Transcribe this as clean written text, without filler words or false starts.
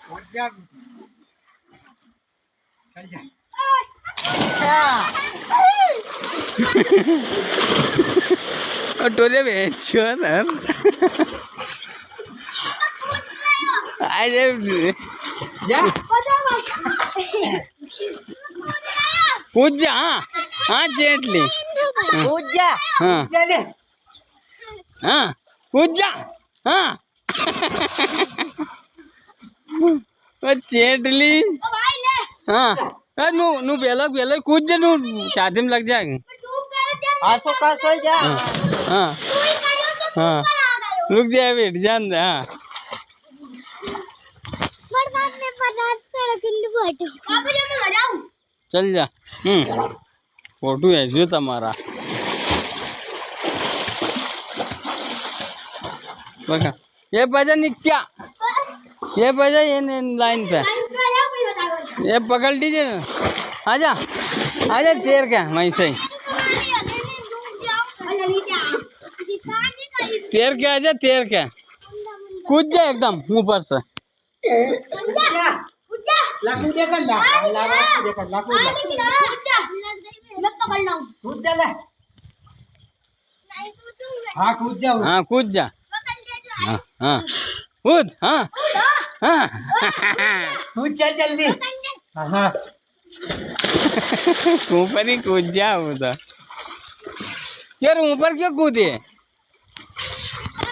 कूद जा चल जा टोले बेचो ना आज जा कूद जा हाँ हाँ जेंटली कूद जा हाँ चले हाँ कूद जा हाँ जेंटली हाँ नु नु पहला कूद जा नु छाती में लग जाएगा आसो का सो जा हाँ हाँ रुक जा वेट जान दे हाँ चल जा फोटो है जो तुम्हारा बघा ये बजा निक्या ये बजा ये लाइन पे ये पकड़ दीजिए आजा आजा तेर क्या वहीं से तेर क्या आजा तेर क्या कूद जा एकदम ऊपर से लाकू दे कर ला दे कर लाकू कूद जा ले हाँ कूद जा हाँ कूद जा हाँ हाँ कूद हाँ हाँ कूद चल जल्दी हाँ ऊपर ही कूद जा वो तो यार ऊपर क्यों कूदे